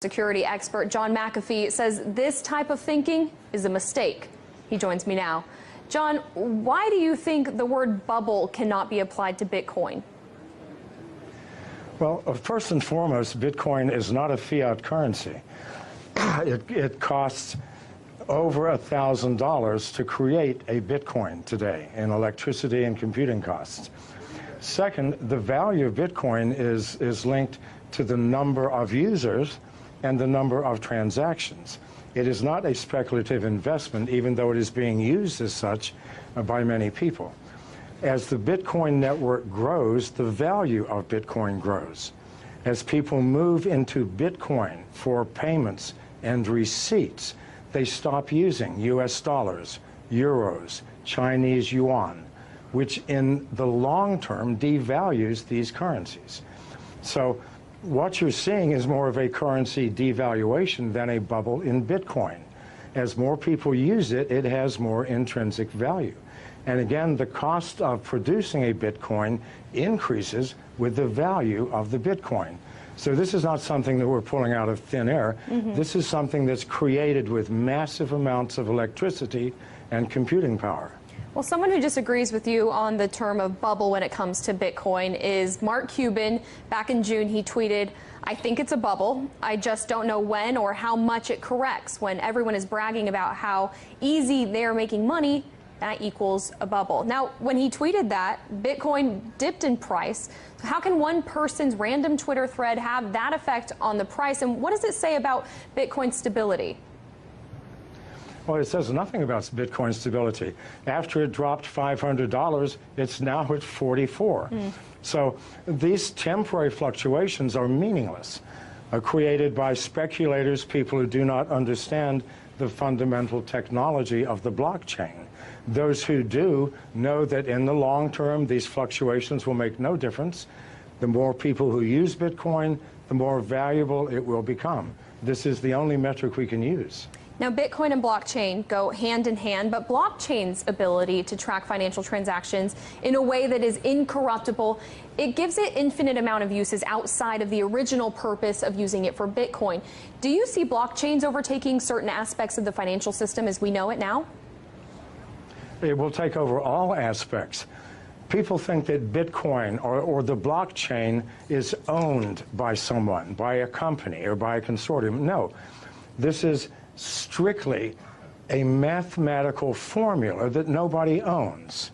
Security expert John McAfee says this type of thinking is a mistake. He joins me now. John, why do you think the word bubble cannot be applied to Bitcoin? Well, first and foremost, Bitcoin is not a fiat currency. It costs over $1,000 to create a Bitcoin today in electricity and computing costs. Second, the value of Bitcoin is linked to the number of users and the number of transactions. It is not a speculative investment, even though it is being used as such by many people. As the Bitcoin network grows, the value of Bitcoin grows. As people move into Bitcoin for payments and receipts, they stop using US dollars, euros, Chinese yuan, which in the long term devalues these currencies. So what you're seeing is more of a currency devaluation than a bubble in Bitcoin. As more people use it, it has more intrinsic value. And again, the cost of producing a Bitcoin increases with the value of the Bitcoin. So this is not something that we're pulling out of thin air. This is something that's created with massive amounts of electricity and computing power. Well, someone who disagrees with you on the term of bubble when it comes to Bitcoin is Mark Cuban. Back in June, he tweeted, "I think it's a bubble. I just don't know when or how much it corrects." When everyone is bragging about how easy they're making money, that equals a bubble. Now, when he tweeted that, Bitcoin dipped in price. So how can one person's random Twitter thread have that effect on the price? And what does it say about Bitcoin's stability? Well, it says nothing about Bitcoin stability. After it dropped $500, it's now at 44. So these temporary fluctuations are meaningless, created by speculators, people who do not understand the fundamental technology of the blockchain. Those who do know that in the long term, these fluctuations will make no difference. The more people who use Bitcoin, the more valuable it will become. This is the only metric we can use. Now, Bitcoin and blockchain go hand in hand, but blockchain's ability to track financial transactions in a way that is incorruptible, it gives it infinite amount of uses outside of the original purpose of using it for Bitcoin. Do you see blockchains overtaking certain aspects of the financial system as we know it now? It will take over all aspects. People think that Bitcoin or the blockchain is owned by someone, by a company or by a consortium. No, this is strictly a mathematical formula that nobody owns,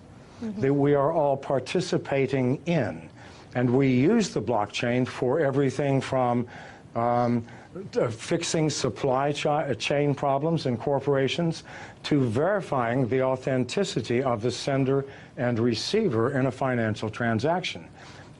that we are all participating in. And we use the blockchain for everything from fixing supply chain problems in corporations to verifying the authenticity of the sender and receiver in a financial transaction.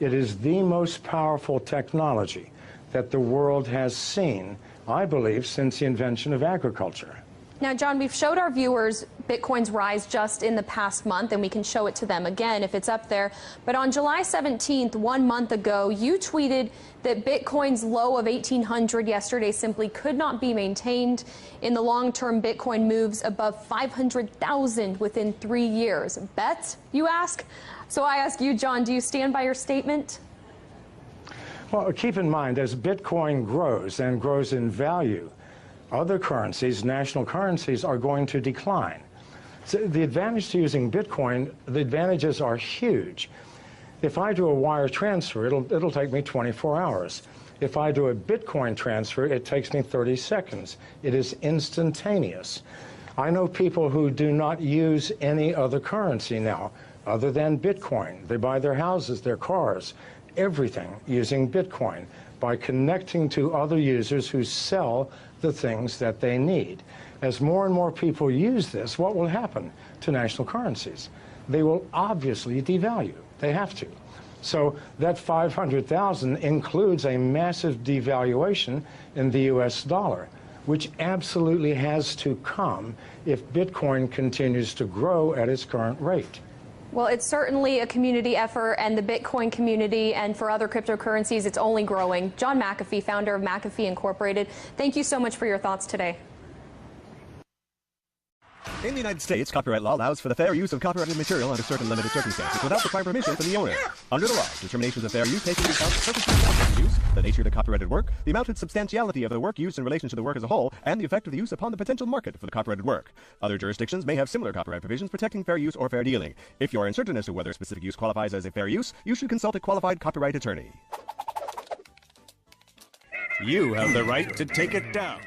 It is the most powerful technology that the world has seen, I believe, since the invention of agriculture. Now, John, we've showed our viewers Bitcoin's rise just in the past month, and we can show it to them again if it's up there. But on July 17th, 1 month ago, you tweeted that Bitcoin's low of 1,800 yesterday simply could not be maintained. In the long term, Bitcoin moves above 500,000 within 3 years. Bet, you ask? So I ask you, John, do you stand by your statement? Well, keep in mind, as Bitcoin grows and grows in value, other currencies, national currencies, are going to decline. So the advantage to using Bitcoin, the advantages are huge. If I do a wire transfer, it'll take me 24 hours. If I do a Bitcoin transfer, it takes me 30 seconds. It is instantaneous. I know people who do not use any other currency now other than Bitcoin. They buy their houses, their cars, everything using Bitcoin by connecting to other users who sell the things that they need. As more and more people use this, what will happen to national currencies? They will obviously devalue. They have to. So that 500,000 includes a massive devaluation in the US dollar, which absolutely has to come if Bitcoin continues to grow at its current rate. Well, it's certainly a community effort, and the Bitcoin community and for other cryptocurrencies, it's only growing. John McAfee, founder of McAfee Incorporated, thank you so much for your thoughts today. In the United States, copyright law allows for the fair use of copyrighted material under certain limited circumstances without requiring permission from the owner. Under the law, determinations of fair use take into account the circumstances of use, the nature of the copyrighted work, the amount and substantiality of the work used in relation to the work as a whole, and the effect of the use upon the potential market for the copyrighted work. Other jurisdictions may have similar copyright provisions protecting fair use or fair dealing. If you are uncertain as to whether a specific use qualifies as a fair use, you should consult a qualified copyright attorney. You have the right to take it down.